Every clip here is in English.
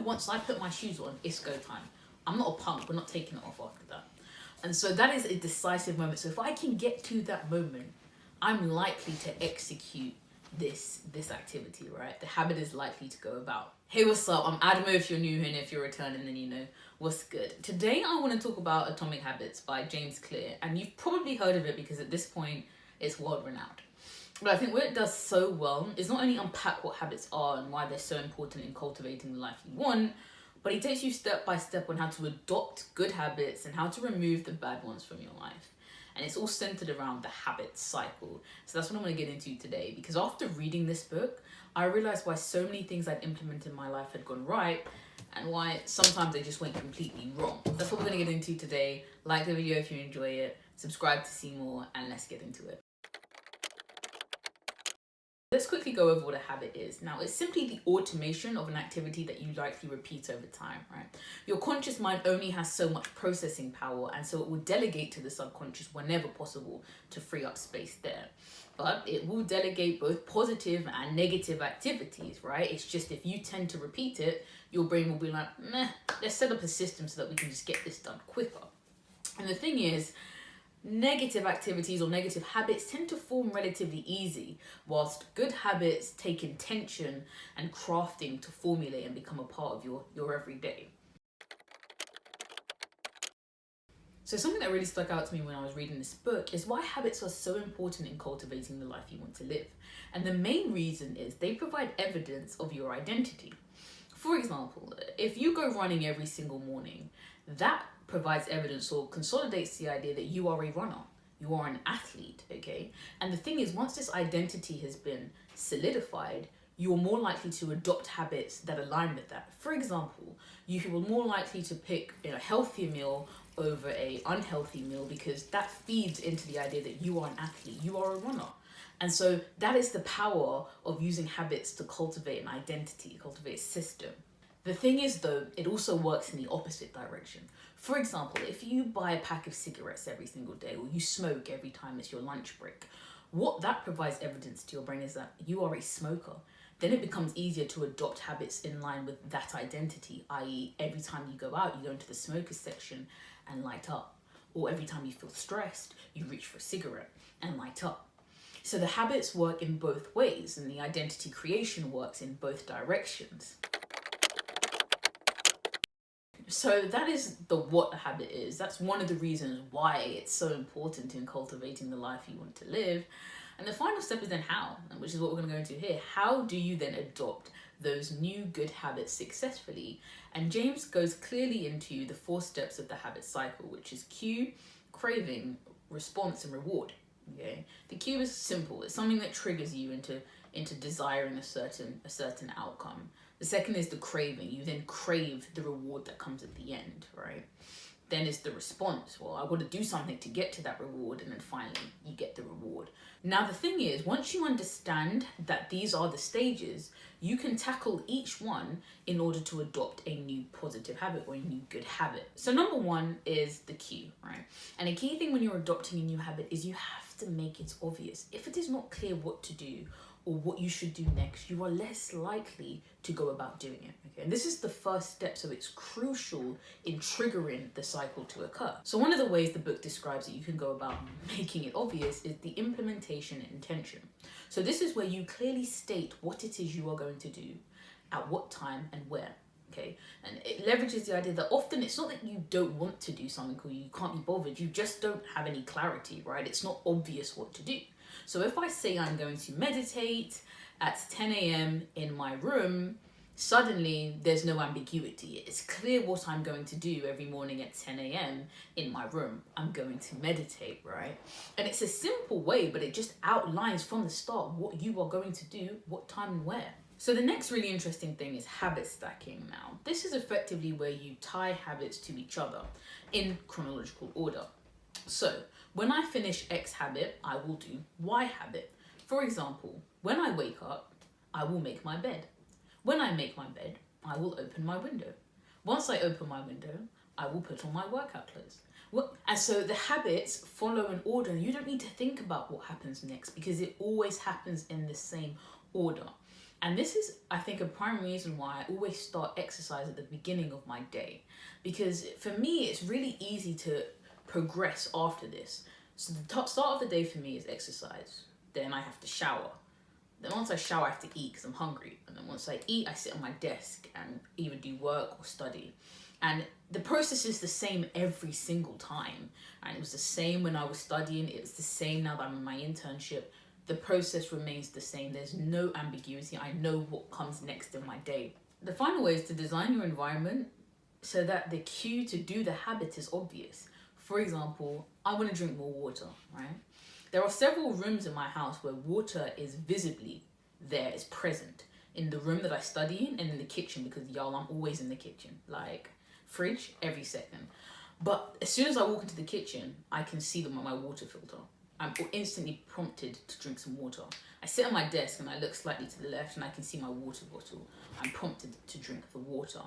once I put my shoes on, it's go time. I'm not a punk. We're not taking it off after that. And so that is a decisive moment. So if I can get to that moment, I'm likely to execute this activity, right? The habit is likely to go about. Hey, what's up? I'm Adamo if you're new here, and if you're returning, then you know what's good. Today I want to talk about Atomic Habits by James Clear, and you've probably heard of it because at this point it's world renowned. But I think what it does so well is not only unpack what habits are and why they're so important in cultivating the life you want, but he takes you step by step on how to adopt good habits and how to remove the bad ones from your life. And it's all centered around the habit cycle. So that's what I'm going to get into today, because after reading this book, I realized why so many things I'd implemented in my life had gone right and why sometimes they just went completely wrong. That's what we're going to get into today. Like the video if you enjoy it, subscribe to see more, and let's get into it. Let's quickly go over what a habit is. Now, it's simply the automation of an activity that you likely repeat over time, right? Your conscious mind only has so much processing power, and so it will delegate to the subconscious whenever possible to free up space there. But it will delegate both positive and negative activities, right? It's just if you tend to repeat it, your brain will be like, meh, let's set up a system so that we can just get this done quicker. And the thing is, negative activities or negative habits tend to form relatively easy, whilst good habits take intention and crafting to formulate and become a part of your everyday. So something that really stuck out to me when I was reading this book is why habits are so important in cultivating the life you want to live. And the main reason is they provide evidence of your identity. For example, if you go running every single morning, that provides evidence or consolidates the idea that you are a runner, you are an athlete, okay? And the thing is, once this identity has been solidified, you are more likely to adopt habits that align with that. For example, you are more likely to pick a healthier meal over a unhealthy meal because that feeds into the idea that you are an athlete, you are a runner. And so that is the power of using habits to cultivate an identity, cultivate a system. The thing is though, it also works in the opposite direction. For example, if you buy a pack of cigarettes every single day or you smoke every time it's your lunch break, what that provides evidence to your brain is that you are a smoker. Then it becomes easier to adopt habits in line with that identity, i.e. every time you go out, you go into the smokers section and light up. Or every time you feel stressed, you reach for a cigarette and light up. So the habits work in both ways and the identity creation works in both directions. So that is what a habit is. That's one of the reasons why it's so important in cultivating the life you want to live. And the final step is then how, which is what we're going to go into here. How do you then adopt those new good habits successfully? And James goes clearly into the 4 steps of the habit cycle, which is cue, craving, response, and reward. Okay, the cue is simple. It's something that triggers you into desiring a certain outcome. The second is the craving. You then crave the reward that comes at the end, right? Then is the response. Well, I've got to do something to get to that reward, and then finally you get the reward. Now the thing is, once you understand that these are the stages, you can tackle each one in order to adopt a new positive habit or a new good habit. So number 1 is the cue, right? And a key thing when you're adopting a new habit is you have to make it obvious. If it is not clear what to do or what you should do next, you are less likely to go about doing it. Okay, and this is the first step, so it's crucial in triggering the cycle to occur. So one of the ways the book describes that you can go about making it obvious is the implementation and intention. So this is where you clearly state what it is you are going to do, at what time and where. Okay, and it leverages the idea that often it's not that you don't want to do something or you can't be bothered, you just don't have any clarity, right? It's not obvious what to do. So if I say I'm going to meditate at 10 a.m. in my room, suddenly there's no ambiguity. It's clear what I'm going to do every morning at 10 a.m. in my room. I'm going to meditate, right? And it's a simple way, but it just outlines from the start what you are going to do, what time and where. So the next really interesting thing is habit stacking now. This is effectively where you tie habits to each other in chronological order. So when I finish X habit, I will do Y habit. For example, when I wake up, I will make my bed. When I make my bed, I will open my window. Once I open my window, I will put on my workout clothes. And so the habits follow an order. You don't need to think about what happens next because it always happens in the same order. And this is, I think, a primary reason why I always start exercise at the beginning of my day. Because for me, it's really easy to progress after this. So the start of the day for me is exercise. Then I have to shower. Then once I shower, I have to eat because I'm hungry. And then once I eat, I sit on my desk and either do work or study. And the process is the same every single time. And it was the same when I was studying. It's the same now that I'm in my internship. The process remains the same. There's no ambiguity. I know what comes next in my day. The final way is to design your environment so that the cue to do the habit is obvious. For example, I want to drink more water, right? There are several rooms in my house where water is visibly there, it's present. In the room that I study in and in the kitchen, because y'all, I'm always in the kitchen. Like, fridge every second. But as soon as I walk into the kitchen, I can see them on my water filter. I'm instantly prompted to drink some water. I sit on my desk and I look slightly to the left and I can see my water bottle. I'm prompted to drink the water.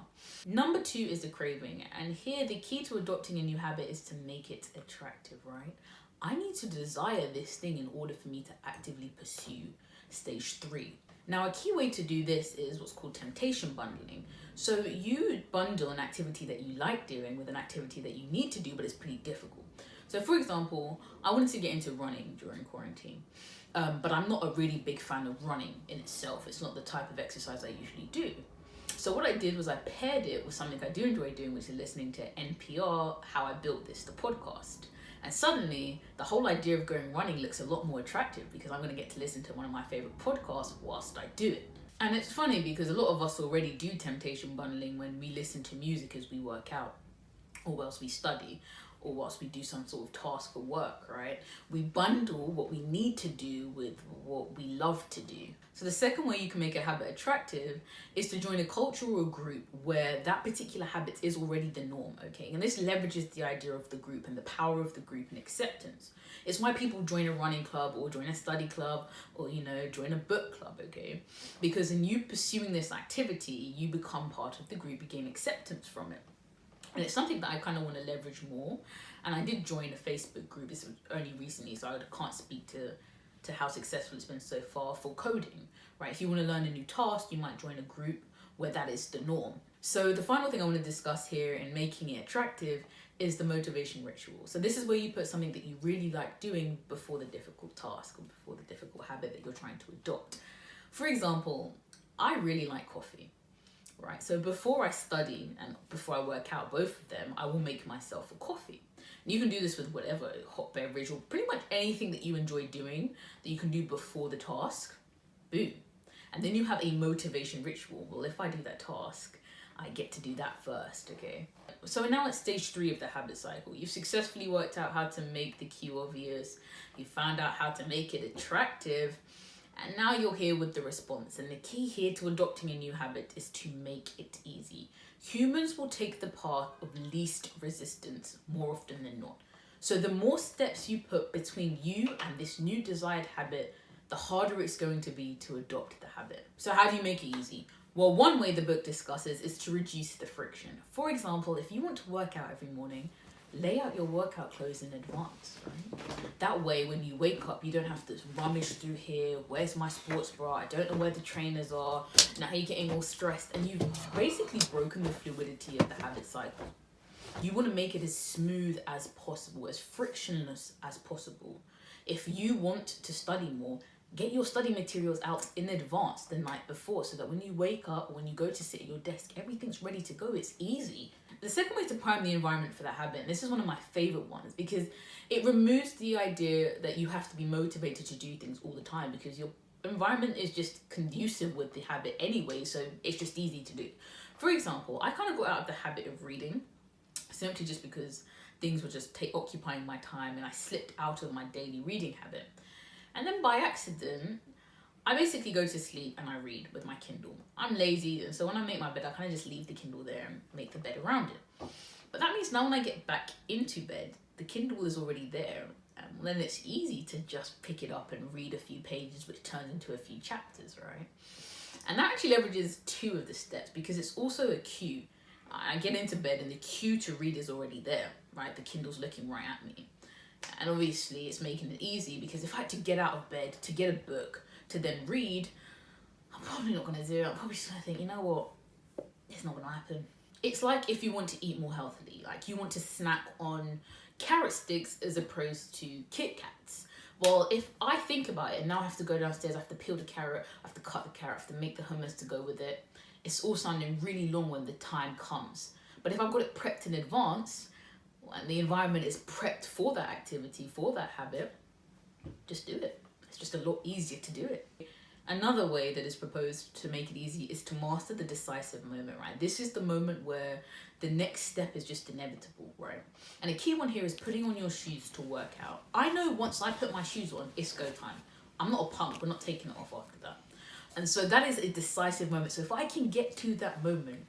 Number 2 is the craving. And here the key to adopting a new habit is to make it attractive, right? I need to desire this thing in order for me to actively pursue stage 3. Now, a key way to do this is what's called temptation bundling. So you bundle an activity that you like doing with an activity that you need to do, but it's pretty difficult. So for example, I wanted to get into running during quarantine, but I'm not a really big fan of running in itself. It's not the type of exercise I usually do. So what I did was I paired it with something I do enjoy doing, which is listening to NPR, How I Built This, the podcast. And suddenly, the whole idea of going running looks a lot more attractive because I'm going to get to listen to one of my favorite podcasts whilst I do it. And it's funny because a lot of us already do temptation bundling when we listen to music as we work out, or whilst we study, or whilst we do some sort of task for work, right? We bundle what we need to do with what we love to do. So the second way you can make a habit attractive is to join a culture or a group where that particular habit is already the norm, okay? And this leverages the idea of the group and the power of the group and acceptance. It's why people join a running club or join a study club or, join a book club, okay? Because in you pursuing this activity, you become part of the group, you gain acceptance from it. And it's something that I kind of want to leverage more. And I did join a Facebook group. It's only recently, so I can't speak to how successful it's been so far for coding, right? If you want to learn a new task, you might join a group where that is the norm. So the final thing I want to discuss here in making it attractive is the motivation ritual. So this is where you put something that you really like doing before the difficult task or before the difficult habit that you're trying to adopt. For example, I really like coffee. Right, so before I study and before I work out, both of them, I will make myself a coffee. And you can do this with whatever hot beverage or pretty much anything that you enjoy doing that you can do before the task. Boom. And then you have a motivation ritual. Well, if I do that task, I get to do that first, okay? So now it's stage 3 of the habit cycle. You've successfully worked out how to make the cue obvious. You found out how to make it attractive. And now you're here with the response. And the key here to adopting a new habit is to make it easy. Humans will take the path of least resistance more often than not. So the more steps you put between you and this new desired habit, the harder it's going to be to adopt the habit. So how do you make it easy? Well, one way the book discusses is to reduce the friction. For example, if you want to work out every morning, lay out your workout clothes in advance, right? That way, when you wake up, you don't have to rummage through here. Where's my sports bra? I don't know where the trainers are. Now you're getting all stressed and you've basically broken the fluidity of the habit cycle. You want to make it as smooth as possible, as frictionless as possible. If you want to study more, get your study materials out in advance the night before so that when you wake up or when you go to sit at your desk, everything's ready to go. It's easy. The second way is to prime the environment for that habit. And this is one of my favorite ones because it removes the idea that you have to be motivated to do things all the time because your environment is just conducive with the habit anyway, so it's just easy to do. For example, I kind of got out of the habit of reading simply just because things were just occupying my time and I slipped out of my daily reading habit. And then by accident, I basically go to sleep and I read with my Kindle. I'm lazy, and so when I make my bed, I kind of just leave the Kindle there and make the bed around it. But that means now when I get back into bed, the Kindle is already there. And then it's easy to just pick it up and read a few pages, which turns into a few chapters, right? And that actually leverages 2 of the steps because it's also a cue. I get into bed and the cue to read is already there, right? The Kindle's looking right at me. And obviously it's making it easy because if I had to get out of bed to get a book to then read, I'm probably not going to do it. I'm probably just going to think, you know what, it's not going to happen. It's like if you want to eat more healthily, like you want to snack on carrot sticks as opposed to Kit Kats. Well, if I think about it, and now I have to go downstairs, I have to peel the carrot, I have to cut the carrot, I have to make the hummus to go with it. It's all sounding really long when the time comes. But if I've got it prepped in advance, and the environment is prepped for that activity, for that habit, just do it. It's just a lot easier to do it. Another way that is proposed to make it easy is to master the decisive moment, right? This is the moment where the next step is just inevitable, right? And a key one here is putting on your shoes to work out. I know once I put my shoes on, it's go time. I'm not a punk, we're not taking it off after that. And so that is a decisive moment. So if I can get to that moment,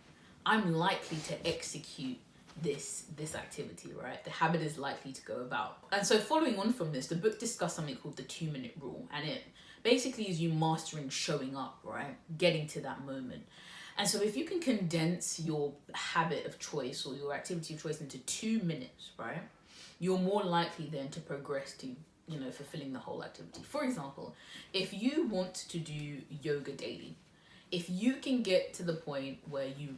I'm likely to execute this activity, right? The habit is likely to go about. And so following on from this, the book discussed something called the 2-minute rule, and it basically is you mastering showing up, right? Getting to that moment. And so if you can condense your habit of choice or your activity of choice into 2 minutes, right? You're more likely then to progress to, fulfilling the whole activity. For example, if you want to do yoga daily, if you can get to the point where you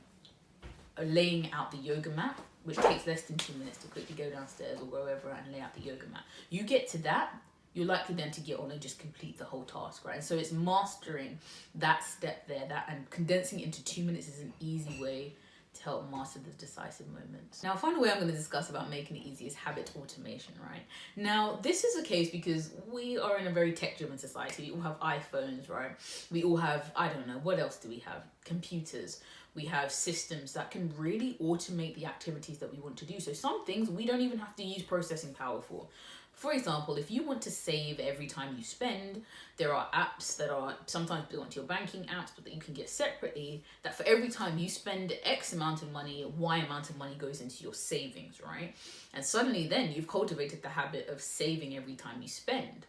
are laying out the yoga mat, which takes less than 2 minutes to quickly go downstairs or wherever and lay out the yoga mat, you get to that, you're likely then to get on and just complete the whole task, right? And so it's mastering that step there, and condensing it into 2 minutes is an easy way to help master the decisive moments. Now, a final way I'm going to discuss about making it easy is habit automation, right? Now, this is a case because we are in a very tech-driven society. We all have iPhones, right? We all have, I don't know, what else do we have? Computers. We have systems that can really automate the activities that we want to do. So some things we don't even have to use processing power for. For example, if you want to save every time you spend, there are apps that are sometimes built into your banking apps, but that you can get separately, that for every time you spend X amount of money, Y amount of money goes into your savings, right? And suddenly then you've cultivated the habit of saving every time you spend.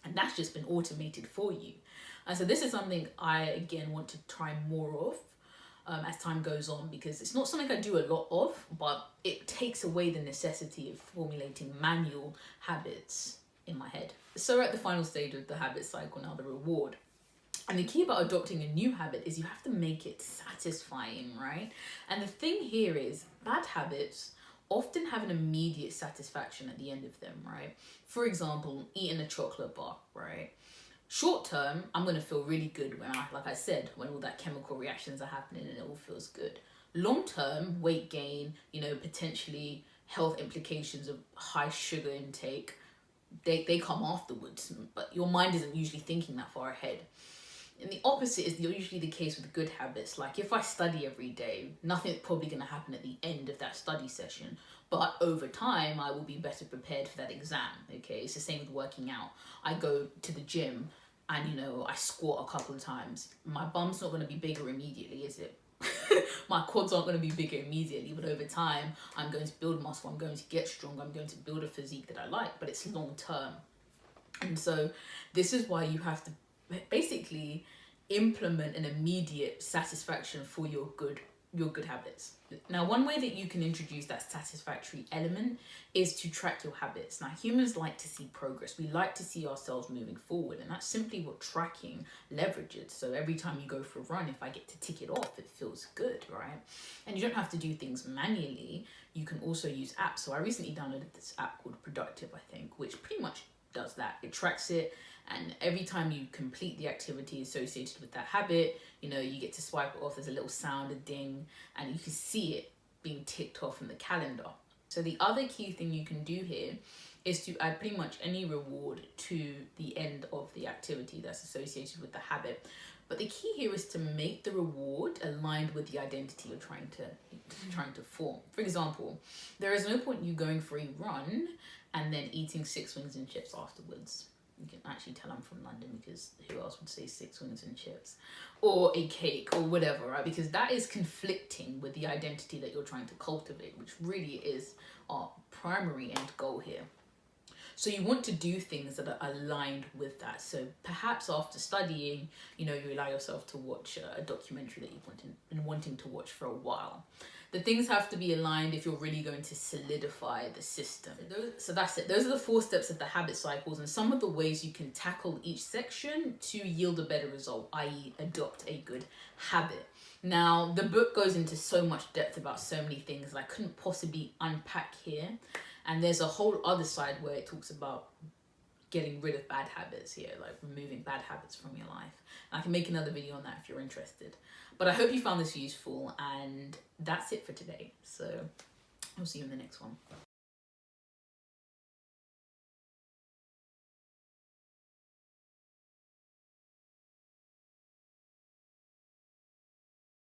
And that's just been automated for you. And so this is something I, again, want to try more of. As time goes on, because it's not something I do a lot of, but it takes away the necessity of formulating manual habits in my head. So we're at the final stage of the habit cycle now, the reward. And the key about adopting a new habit is you have to make it satisfying, right? And the thing here is bad habits often have an immediate satisfaction at the end of them, right? For example, eating a chocolate bar, right? Short term, I'm going to feel really good when like I said, when all that chemical reactions are happening and it all feels good. Long term, weight gain, potentially health implications of high sugar intake, they come afterwards, but your mind isn't usually thinking that far ahead. And the opposite is usually the case with good habits. Like if I study every day, nothing's probably going to happen at the end of that study session. But over time, I will be better prepared for that exam, okay? It's the same with working out. I go to the gym and, I squat a couple of times. My bum's not going to be bigger immediately, is it? My quads aren't going to be bigger immediately, but over time, I'm going to build muscle, I'm going to get strong, I'm going to build a physique that I like, but it's long term. And so this is why you have to basically implement an immediate satisfaction for your good habits. Now, one way that you can introduce that satisfactory element is to track your habits. Now, humans like to see progress. We like to see ourselves moving forward, and that's simply what tracking leverages. So every time you go for a run, if I get to tick it off, it feels good, right? And you don't have to do things manually. You can also use apps. So I recently downloaded this app called Productive, I think, which pretty much does that. It tracks it, and every time you complete the activity associated with that habit, you get to swipe it off. There's a little sound, a ding, and you can see it being ticked off in the calendar. So the other key thing you can do here is to add pretty much any reward to the end of the activity that's associated with the habit. But the key here is to make the reward aligned with the identity you're trying to form. For example, there is no point you going for a run and then eating 6 wings and chips afterwards. You can actually tell I'm from London, because who else would say 6 wings and chips? Or a cake or whatever, right? Because that is conflicting with the identity that you're trying to cultivate, which really is our primary end goal here. So you want to do things that are aligned with that. So perhaps after studying, you allow yourself to watch a documentary that you've been wanting to watch for a while. The things have to be aligned if you're really going to solidify the system. So that's it. Those are the 4 steps of the habit cycles and some of the ways you can tackle each section to yield a better result, i.e. adopt a good habit. Now, the book goes into so much depth about so many things that I couldn't possibly unpack here. And there's a whole other side where it talks about getting rid of bad habits here, like removing bad habits from your life. And I can make another video on that if you're interested. But I hope you found this useful, and that's it for today. So I'll see you in the next one.